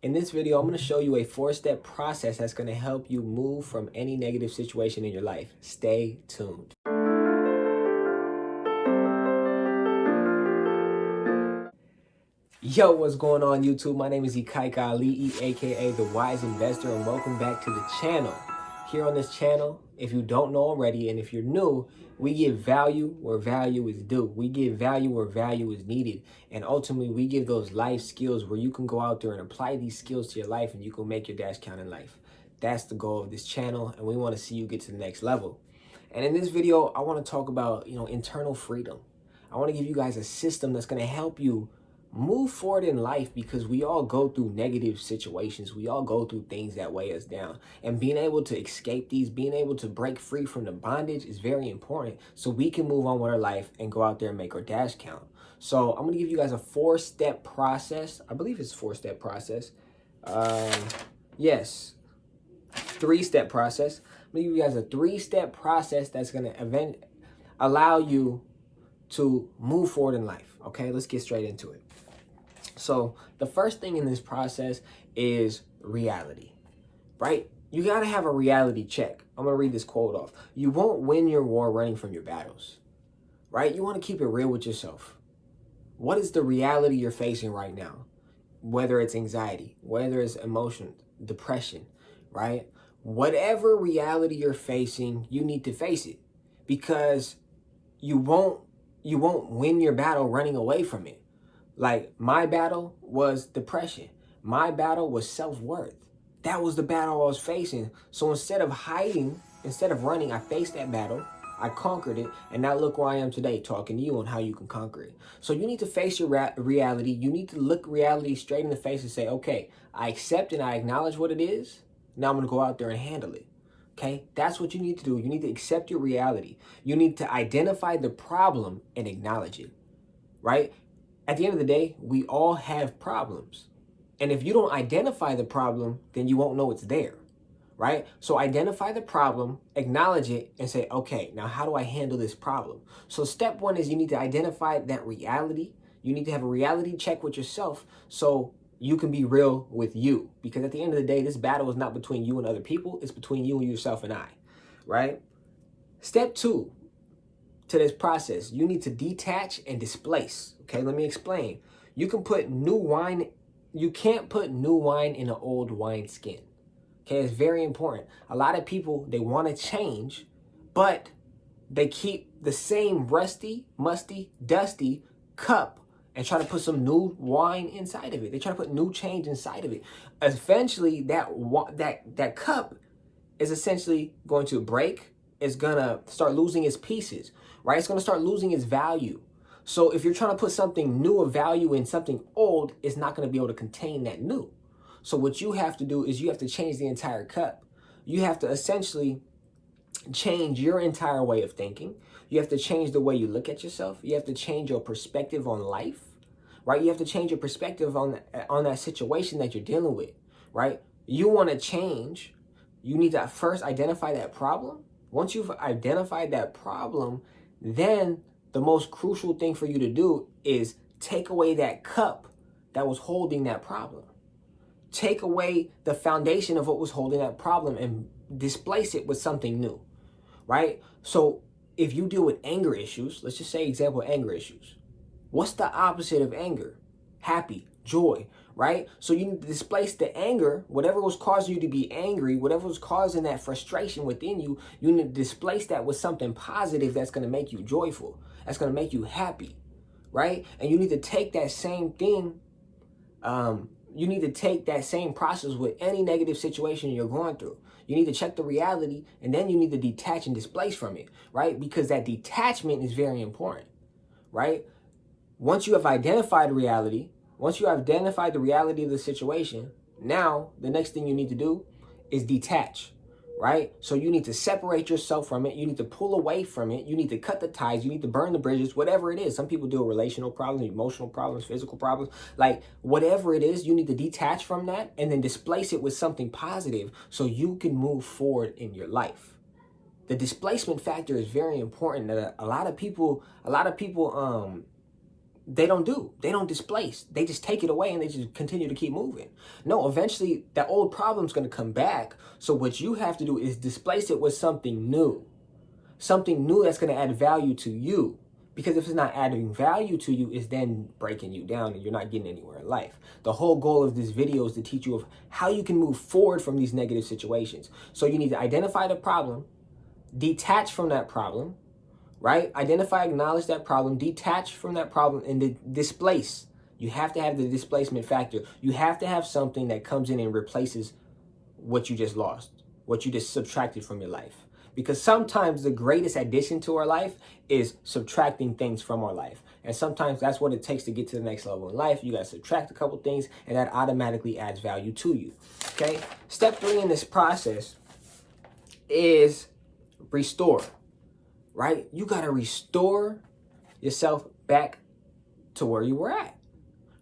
In this video, I'm going to show you a 4-step process that's going to help you move from any negative situation in your life. Stay tuned. Yo, what's going on YouTube? My name is Ikaika Ali, aka The Wise Investor, and welcome back to the channel. Here on this channel, if you don't know already, and if you're new, we give value where value is due. We give value where value is needed. And ultimately, we give those life skills where you can go out there and apply these skills to your life and you can make your dash count in life. That's the goal of this channel, and we want to see you get to the next level. And in this video, I want to talk about, internal freedom. I want to give you guys a system that's going to help you move forward in life, because we all go through negative situations. We all go through things that weigh us down, and being able to escape these, being able to break free from the bondage is very important, so we can move on with our life and go out there and make our dash count. So I'm going to give you guys a 4-step process. I believe it's a 4-step process. Yes, 3-step process. I'm going to give you guys a 3-step process that's going to allow you to move forward in life. Okay, let's get straight into it. So the first thing in this process is reality, right? You got to have a reality check. I'm going to read this quote off. You won't win your war running from your battles, right? You want to keep it real with yourself. What is the reality you're facing right now? Whether it's anxiety, whether it's emotion, depression, right? Whatever reality you're facing, you need to face it, because you won't win your battle running away from it. Like, my battle was depression. My battle was self-worth. That was the battle I was facing. So instead of hiding, instead of running, I faced that battle. I conquered it. And now look where I am today, talking to you on how you can conquer it. So you need to face your reality. You need to look reality straight in the face and say, okay, I accept and I acknowledge what it is. Now I'm going to go out there and handle it. Okay, that's what you need to do. You need to accept your reality. You need to identify the problem and acknowledge it, right? At the end of the day, we all have problems. And if you don't identify the problem, then you won't know it's there, right? So identify the problem, acknowledge it, and say, okay, now how do I handle this problem? So step 1 is you need to identify that reality. You need to have a reality check with yourself so you can be real with you, because at the end of the day, this battle is not between you and other people. It's between you and yourself and I, right? Step 2 to this process, you need to detach and displace. Okay, let me explain. You can't put new wine in an old wine skin. Okay, it's very important. A lot of people, they want to change, but they keep the same rusty, musty, dusty cup and try to put some new wine inside of it. They try to put new change inside of it. Eventually, that cup is essentially going to break. It's going to start losing its pieces, right? It's going to start losing its value. So if you're trying to put something new of value in something old, it's not going to be able to contain that new. So what you have to do is you have to change the entire cup. You have to essentially change your entire way of thinking. You have to change the way you look at yourself. You have to change your perspective on life, right? You have to change your perspective on that situation that you're dealing with, right? You want to change. You need to first identify that problem. Once you've identified that problem, then the most crucial thing for you to do is take away that cup that was holding that problem. Take away the foundation of what was holding that problem and displace it with something new, right? So if you deal with anger issues, let's just say example, anger issues. What's the opposite of anger? Happy, joy, right? So you need to displace the anger, whatever was causing you to be angry, whatever was causing that frustration within you, you need to displace that with something positive that's going to make you joyful, that's going to make you happy, right? And you need to take that same thing, you need to take that same process with any negative situation you're going through. You need to check the reality, and then you need to detach and displace from it, right? Because that detachment is very important, right? Once you have identified reality, once you have identified the reality of the situation, now the next thing you need to do is detach, right? So you need to separate yourself from it. You need to pull away from it. You need to cut the ties. You need to burn the bridges, whatever it is. Some people deal with relational problems, emotional problems, physical problems. Like, whatever it is, you need to detach from that and then displace it with something positive so you can move forward in your life. The displacement factor is very important. That a lot of people they don't displace. They just take it away and they just continue to keep moving. No, eventually that old problem's going to come back. So what you have to do is displace it with something new. Something new that's going to add value to you. Because if it's not adding value to you, it's then breaking you down and you're not getting anywhere in life. The whole goal of this video is to teach you of how you can move forward from these negative situations. So you need to identify the problem, detach from that problem, right? Identify, acknowledge that problem, detach from that problem, and displace. You have to have the displacement factor. You have to have something that comes in and replaces what you just lost, what you just subtracted from your life. Because sometimes the greatest addition to our life is subtracting things from our life. And sometimes that's what it takes to get to the next level in life. You got to subtract a couple things and that automatically adds value to you. Okay? Step 3 in this process is restore, right? You got to restore yourself back to where you were at,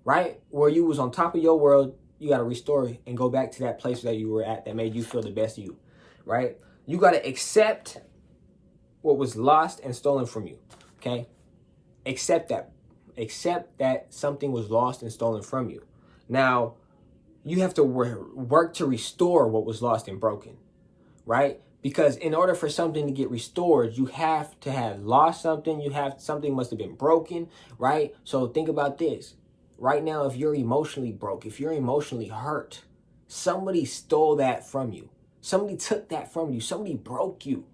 right? Where you was on top of your world, you got to restore and go back to that place that you were at that made you feel the best you, right? You got to accept what was lost and stolen from you, okay? Accept that. Accept that something was lost and stolen from you. Now, you have to work to restore what was lost and broken, right? Because in order for something to get restored, you have to have lost something. Something must have been broken, right? So think about this. Right now, if you're emotionally broke, if you're emotionally hurt, somebody stole that from you. Somebody took that from you. Somebody broke you.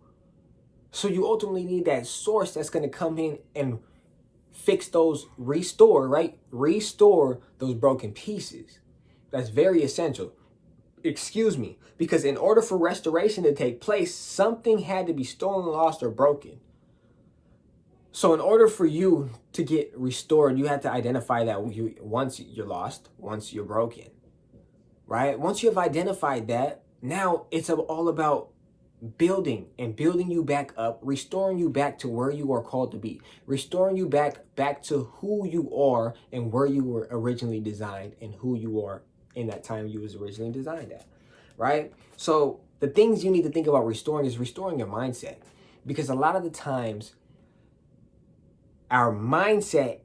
So you ultimately need that source that's going to come in and fix those, restore, right? Restore those broken pieces. That's very essential. Excuse me. Because in order for restoration to take place, something had to be stolen, lost, or broken. So in order for you to get restored, you have to identify that once you're lost, once you're broken, right? Once you have identified that, now it's all about building you back up, restoring you back to where you are called to be, restoring you back to who you are and where you were originally designed and who you are in that time you was originally designed at, right? So the things you need to think about restoring is restoring your mindset, because a lot of the times our mindset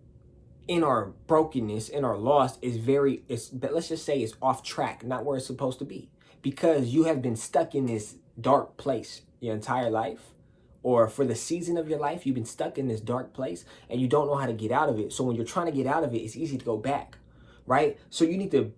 in our brokenness, in our loss let's just say it's off track, not where it's supposed to be, because you have been stuck in this dark place your entire life, or for the season of your life, you've been stuck in this dark place and you don't know how to get out of it. So when you're trying to get out of it, it's easy to go back, right? So you need to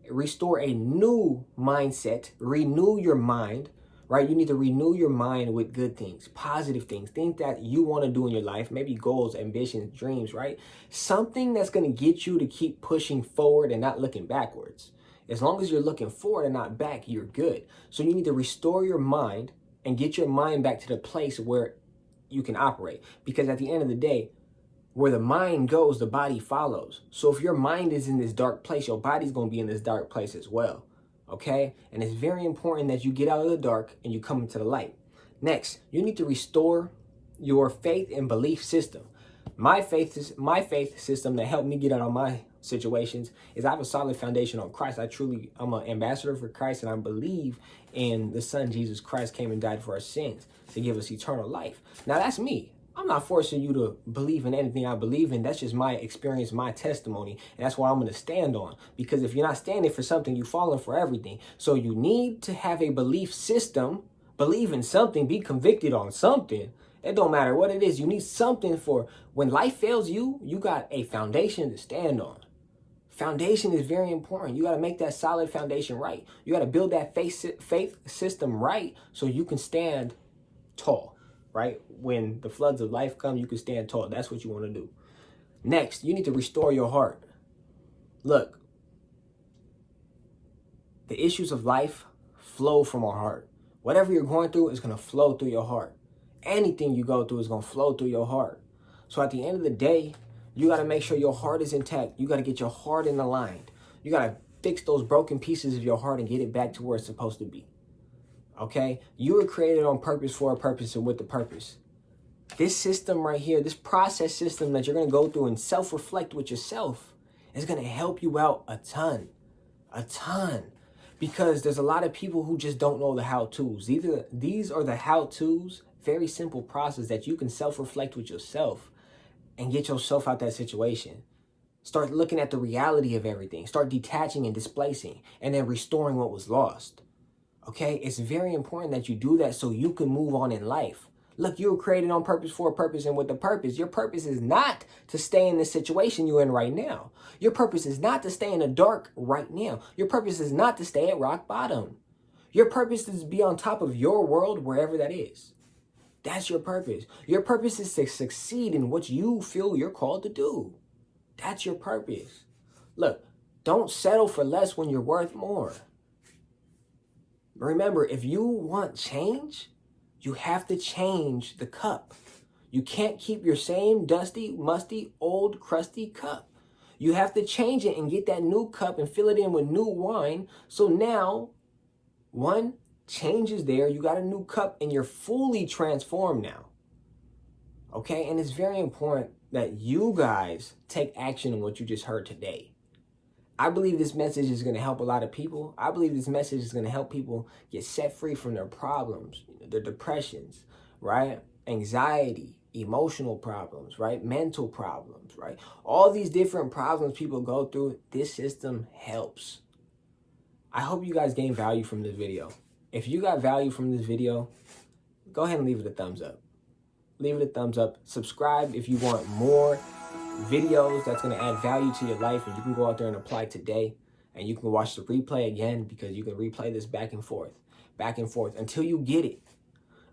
restore a new mindset, renew your mind, right? You need to renew your mind with good things, positive things that you want to do in your life, maybe goals, ambitions, dreams, right? Something that's going to get you to keep pushing forward and not looking backwards. As long as you're looking forward and not back, you're good. So you need to restore your mind and get your mind back to the place where you can operate. Because at the end of the day, where the mind goes, the body follows. So if your mind is in this dark place, your body's going to be in this dark place as well. Okay? And it's very important that you get out of the dark and you come into the light. Next, you need to restore your faith and belief system. My faith system that helped me get out of my situations is I have a solid foundation on Christ. I'm an ambassador for Christ, and I believe in the Son Jesus Christ came and died for our sins to give us eternal life. Now that's me. I'm not forcing you to believe in anything I believe in. That's just my experience, my testimony, and that's what I'm going to stand on. Because if you're not standing for something, you're falling for everything. So you need to have a belief system, believe in something, be convicted on something. It don't matter what it is. You need something for when life fails you, you got a foundation to stand on. Foundation is very important. You got to make that solid foundation right. You got to build that faith system right so you can stand tall, right? When the floods of life come, you can stand tall. That's what you want to do. Next, you need to restore your heart. Look, the issues of life flow from our heart. Whatever you're going through is going to flow through your heart. Anything you go through is going to flow through your heart. So at the end of the day, you got to make sure your heart is intact. You got to get your heart in aligned. You got to fix those broken pieces of your heart and get it back to where it's supposed to be. Okay? You were created on purpose for a purpose and with a purpose. This system right here, this process system that you're going to go through and self-reflect with yourself is going to help you out a ton. Because there's a lot of people who just don't know the how-tos. These are the how-tos, very simple process that you can self-reflect with yourself and get yourself out that situation. Start looking at the reality of everything. Start detaching and displacing, and then restoring what was lost. Okay? It's very important that you do that so you can move on in life. Look, you were created on purpose for a purpose, and with a purpose. Your purpose is not to stay in the situation you're in right now. Your purpose is not to stay in the dark right now. Your purpose is not to stay at rock bottom. Your purpose is to be on top of your world, wherever that is. That's your purpose. Your purpose is to succeed in what you feel you're called to do. That's your purpose. Look, don't settle for less when you're worth more. Remember, if you want change, you have to change the cup. You can't keep your same dusty, musty, old, crusty cup. You have to change it and get that new cup and fill it in with new wine. So now, one, change is there. You got a new cup and you're fully transformed now. Okay? And it's very important that you guys take action on what you just heard today. I believe this message is going to help a lot of people. I believe this message is going to help people get set free from their problems, their depressions, right? Anxiety, emotional problems, right? Mental problems, right? All these different problems people go through, this system helps. I hope you guys gain value from this video. If you got value from this video, go ahead and leave it a thumbs up. Leave it a thumbs up. Subscribe if you want more videos that's going to add value to your life, and you can go out there and apply today, and you can watch the replay again, because you can replay this back and forth until you get it,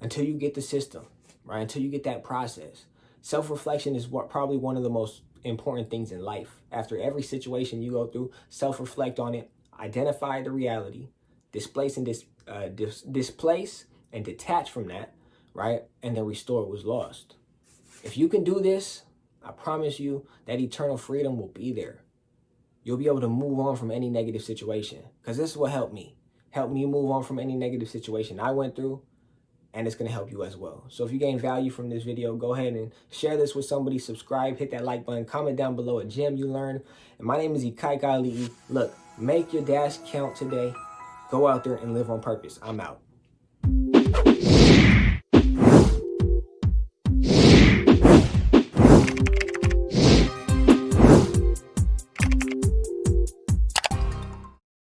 until you get the system, right? Until you get that process. Self-reflection is probably one of the most important things in life. After every situation you go through, self-reflect on it, identify the reality, displace and displace and detach from that, right? And then restore what was lost. If you can do this, I promise you that eternal freedom will be there. You'll be able to move on from any negative situation, because this is what helped me. Helped me move on from any negative situation I went through, and it's going to help you as well. So if you gain value from this video, go ahead and share this with somebody, subscribe, hit that like button, comment down below a gem you learned. And my name is Ikaika Ali'i. Look, make your dash count today. Go out there and live on purpose. I'm out.